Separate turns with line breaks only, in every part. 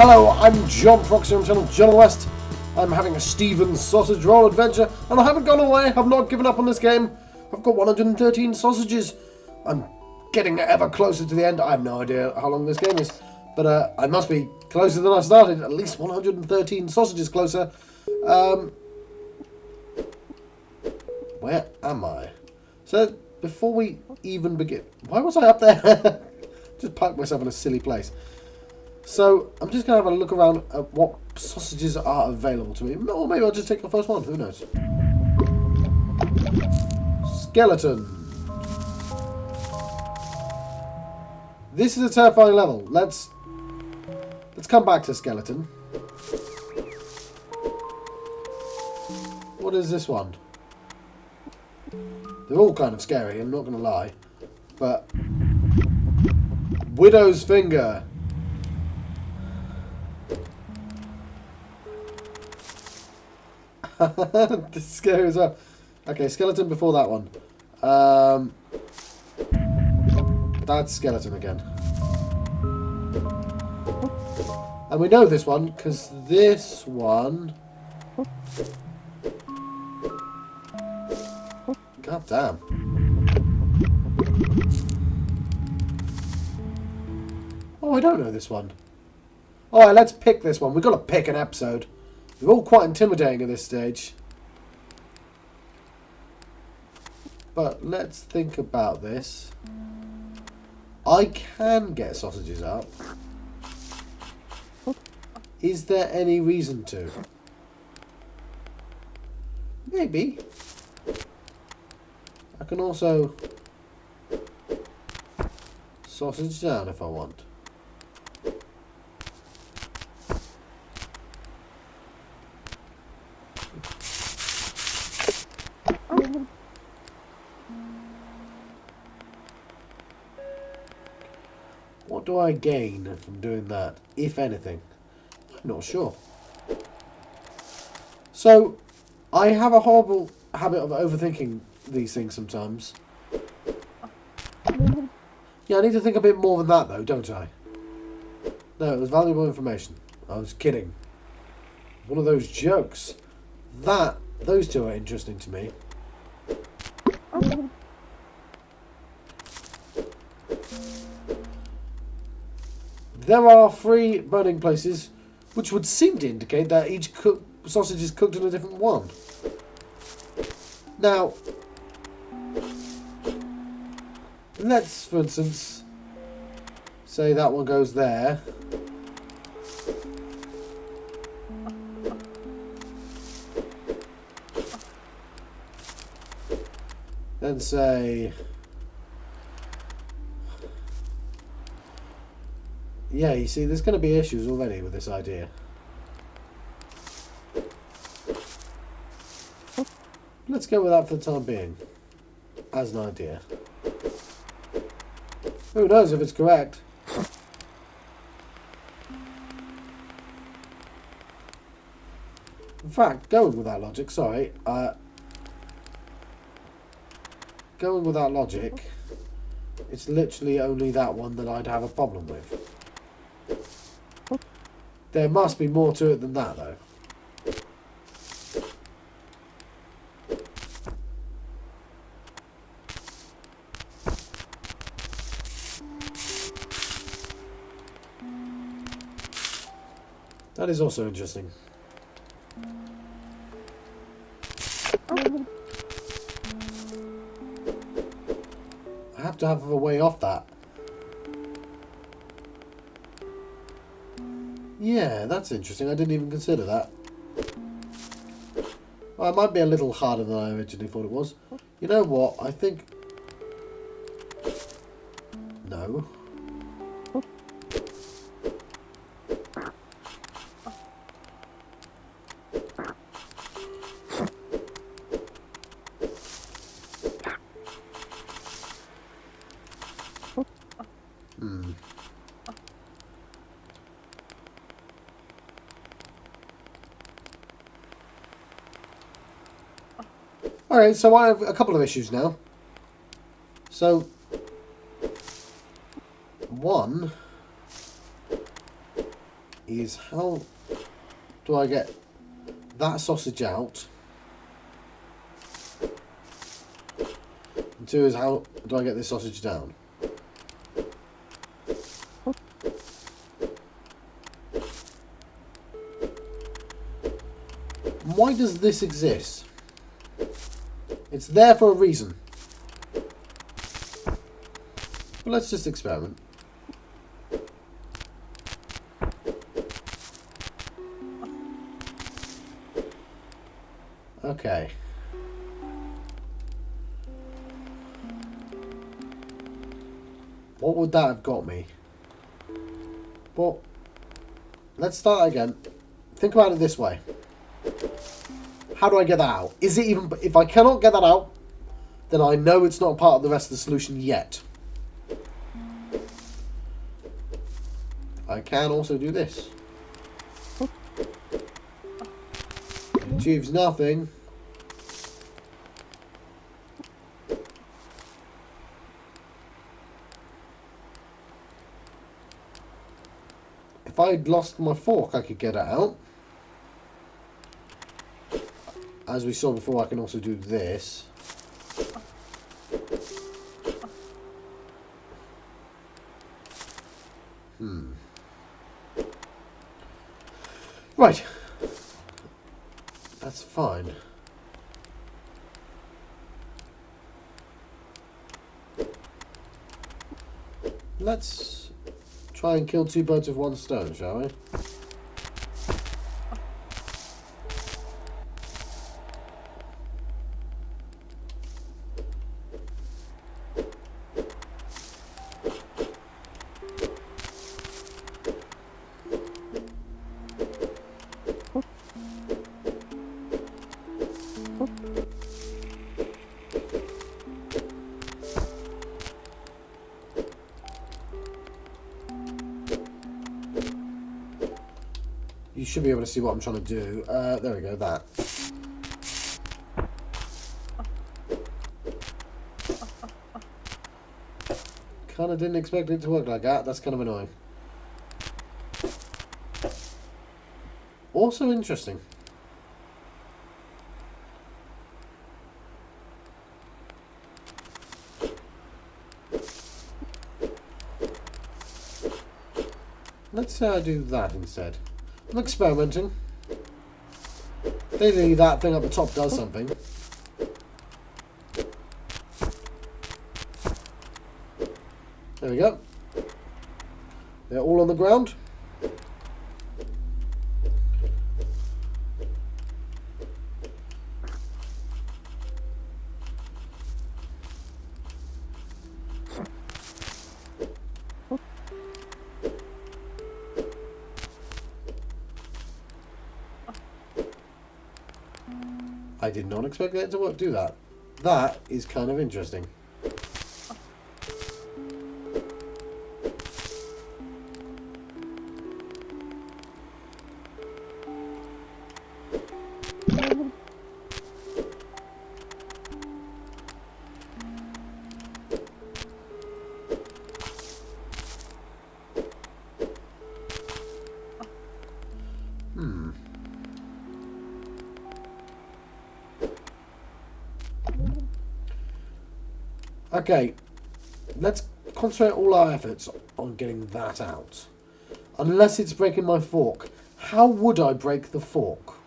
Hello, I'm John Proxy on channel John West. I'm having a Stephen sausage roll adventure, and I haven't gone away. I've not given up on this game. I've got 113 sausages. I'm getting ever closer to the end. I have no idea how long this game is, but I must be closer than I started. At least 113 sausages closer. Where am I? So, before we even begin... Why was I up there? Just parked myself in a silly place. So, I'm just going to have a look around at what sausages are available to me. Or maybe I'll just take the first one. Who knows? Skeleton. This is a terrifying level. Let's come back to skeleton. What is this one? They're all kind of scary, I'm not going to lie. But... Widow's Finger. This is scary as well. Okay, skeleton before that one. That's skeleton again. And we know this one, because this one... God damn. Oh, I don't know this one. Alright, let's pick this one. We've got to pick an episode. They're all quite intimidating at this stage. But let's think about this. I can get sausages up. Is there any reason to? Maybe. I can also sausage down if I want. What do I gain from doing that, if anything? I'm not sure. So, I have a horrible habit of overthinking these things sometimes. Yeah, I need to think a bit more than that, though, don't I? No, it was valuable information. I was kidding. One of those jokes. Those two are interesting to me. There are 3 burning places, which would seem to indicate that each sausage is cooked in a different one. Now, let's, for instance, say that one goes there. Then say... Yeah, you see, there's going to be issues already with this idea. Let's go with that for the time being. As an idea. Who knows if it's correct? In fact, going with that logic, sorry. Going with that logic, it's literally only that one that I'd have a problem with. There must be more to it than that, though. That is also interesting. I have to have a way off that. Yeah, that's interesting. I didn't even consider that. Well, it might be a little harder than I originally thought it was. You know what? I think... No. Alright, so I have a couple of issues now. So, one is how do I get that sausage out? And 2 is how do I get this sausage down? Why does this exist? It's there for a reason. But let's just experiment. Okay. What would that have got me? Well, let's start again. Think about it this way. How do I get that out? Is it even... If I cannot get that out, then I know it's not part of the rest of the solution yet. I can also do this. Achieves nothing. If I'd lost my fork, I could get it out. As we saw before, I can also do this. Right. That's fine. Let's try and kill 2 birds with 1 stone, shall we? You should be able to see what I'm trying to do. There we go, that. Kinda didn't expect it to work like that. That's kind of annoying. Also interesting. Let's say I do that instead. I'm experimenting. Clearly that thing at the top does something. There we go. They're all on the ground. I did not expect that to do that. That is kind of interesting. Okay, let's concentrate all our efforts on getting that out. Unless it's breaking my fork. How would I break the fork?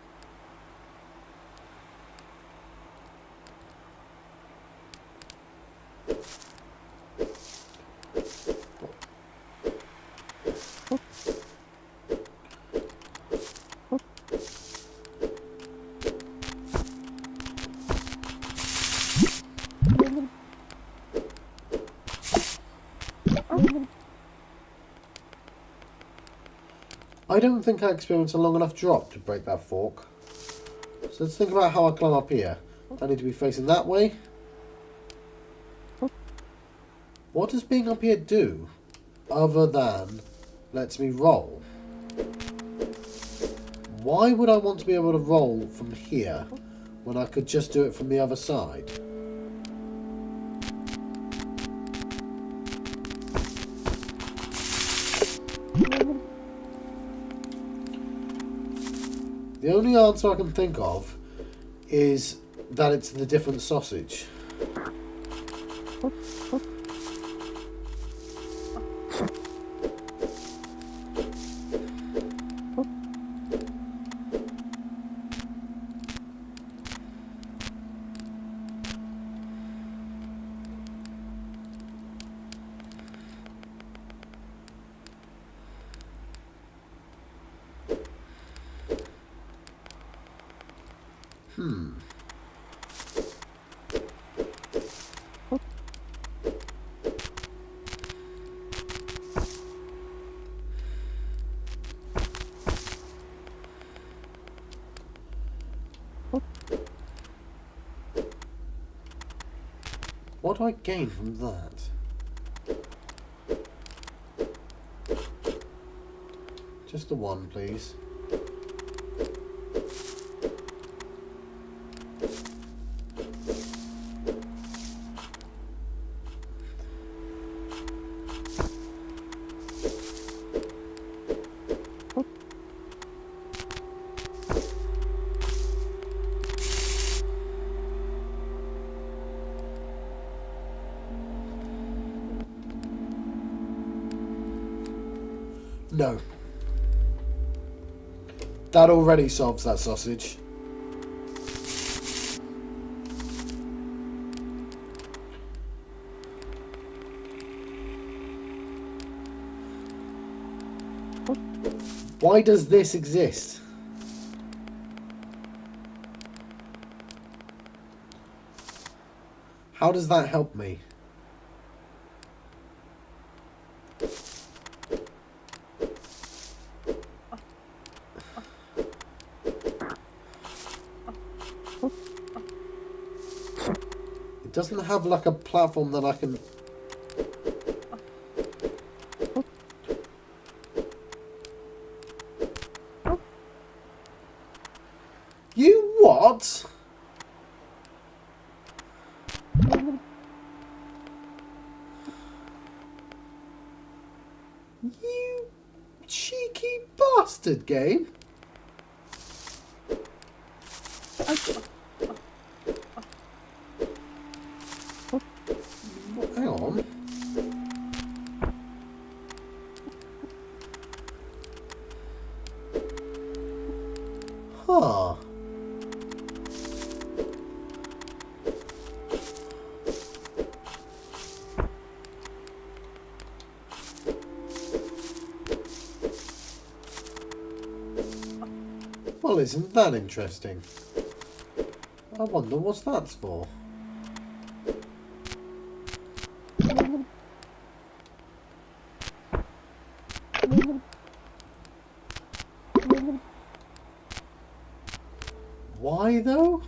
I don't think I experienced a long enough drop to break that fork. So let's think about how I climb up here. I need to be facing that way. What does being up here do? Other than lets me roll. Why would I want to be able to roll from here when I could just do it from the other side? The only answer I can think of is that it's the different sausage. What do I gain from that? Just the one, please. No. That already solves that sausage. Why does this exist? How does that help me? It doesn't have like a platform that I can... You what? You cheeky bastard game. Hang on. Huh. Well, isn't that interesting? I wonder what that's for. Why though?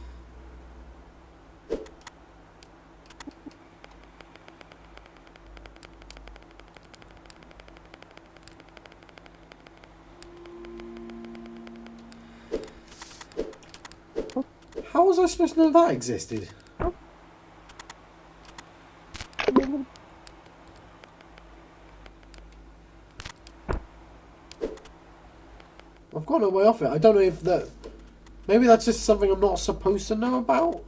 How was I supposed to know that existed? I've got no way off it. I don't know if that... Maybe that's just something I'm not supposed to know about?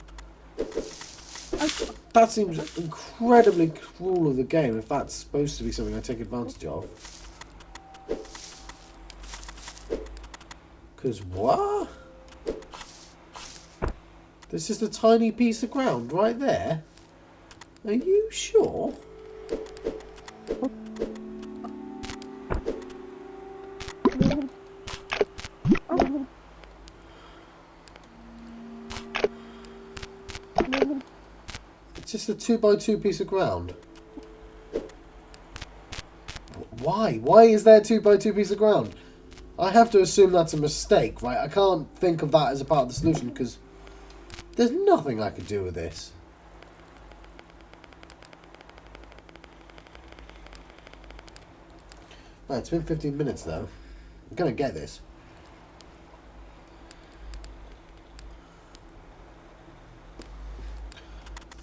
That seems incredibly cruel of the game if that's supposed to be something I take advantage of. Because what? There's just a tiny piece of ground right there? Are you sure? It's just a 2x2 piece of ground. Why? Why is there a 2x2 piece of ground? I have to assume that's a mistake, right? I can't think of that as a part of the solution because there's nothing I could do with this. Right, it's been 15 minutes though. I'm gonna get this.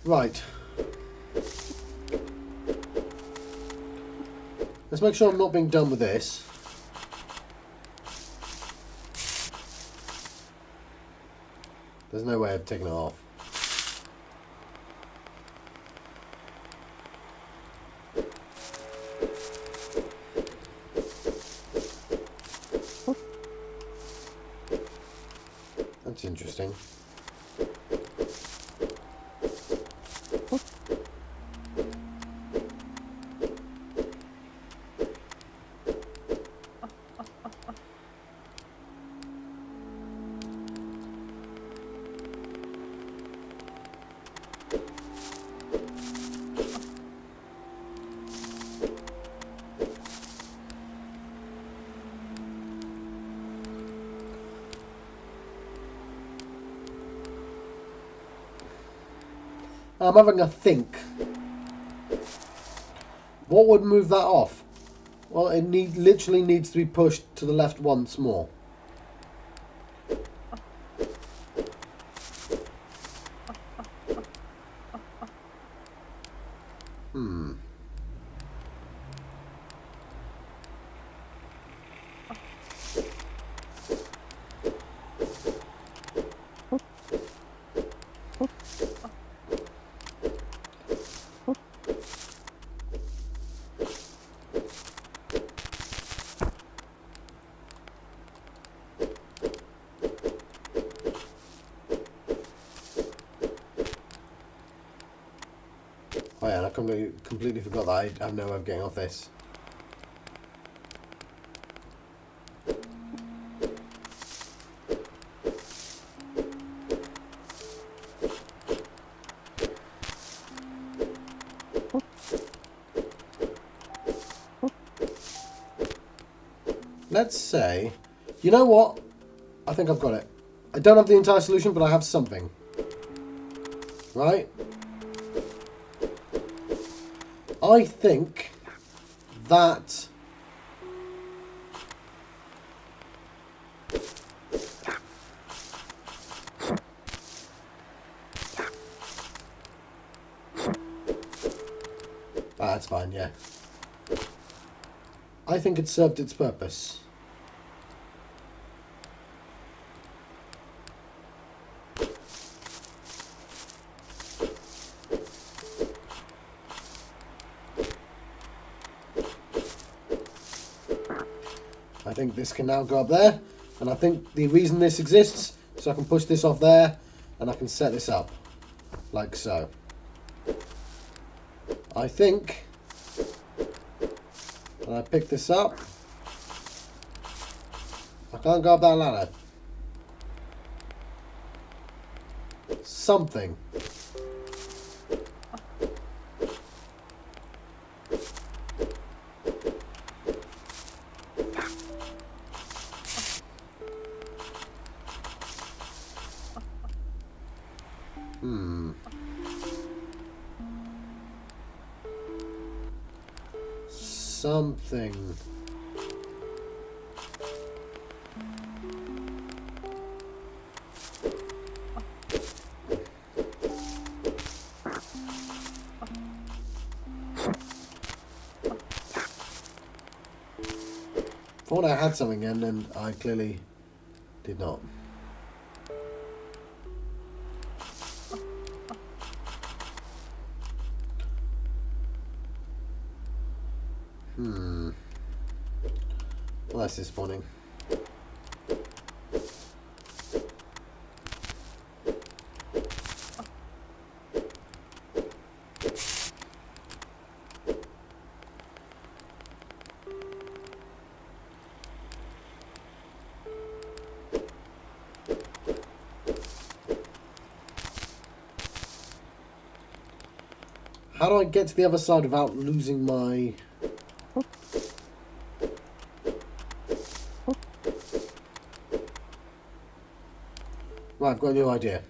Right. Let's make sure I'm not being done with this. There's no way of taking it off. That's interesting. I'm having a think. What would move that off? Well, it literally needs to be pushed to the left once more. Oh yeah, and I completely forgot that I have no way of getting off this. Let's say, you know what? I think I've got it. I don't have the entire solution, but I have something. Right? I think that that's fine, yeah. I think it served its purpose. I think this can now go up there, and I think the reason this exists is so I can push this off there, and I can set this up, like so. I think when I pick this up, I can't go up that ladder. Something. Something. Thought I had something in, and I clearly did not. Well, that's disappointing. How do I get to the other side without losing my... Right, I've got a new idea.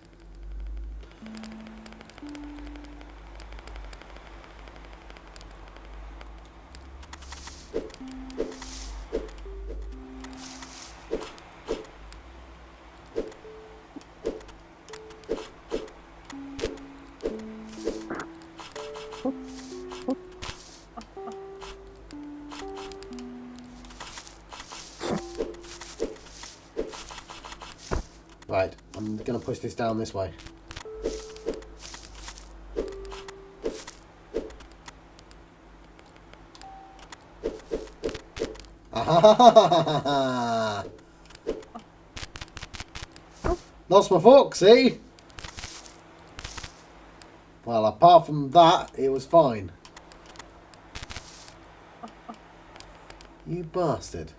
Right, I'm going to push this down this way. Ah, lost my fork, see? Well, apart from that, it was fine. You bastard.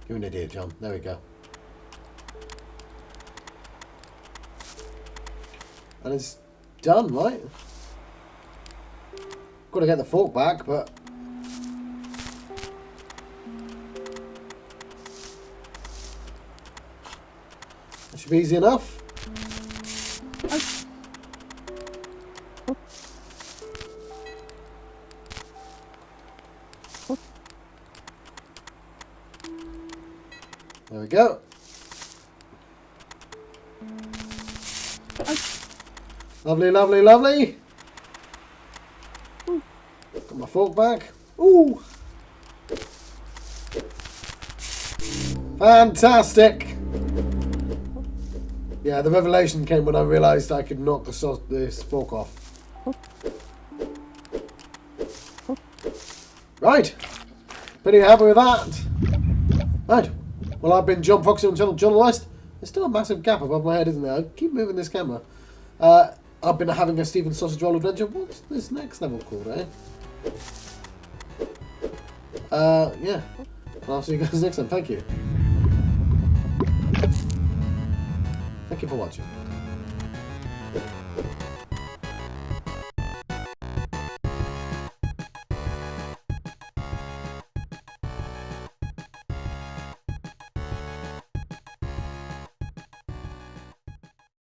You're an idiot, John. There we go. And it's done, right? Got to get the fork back, but... That should be easy enough. There we go. Lovely, lovely, lovely. Got my fork back. Ooh. Fantastic. Yeah, the revelation came when I realised I could knock this fork off. Right. Pretty happy with that. Right. Well, I've been John Foxy on channel Journalist. There's still a massive gap above my head, isn't there? I keep moving this camera. I've been having a Stephen Sausage Roll adventure. What's this next level called, eh? Yeah. I'll see you guys next time. Thank you. Thank you for watching.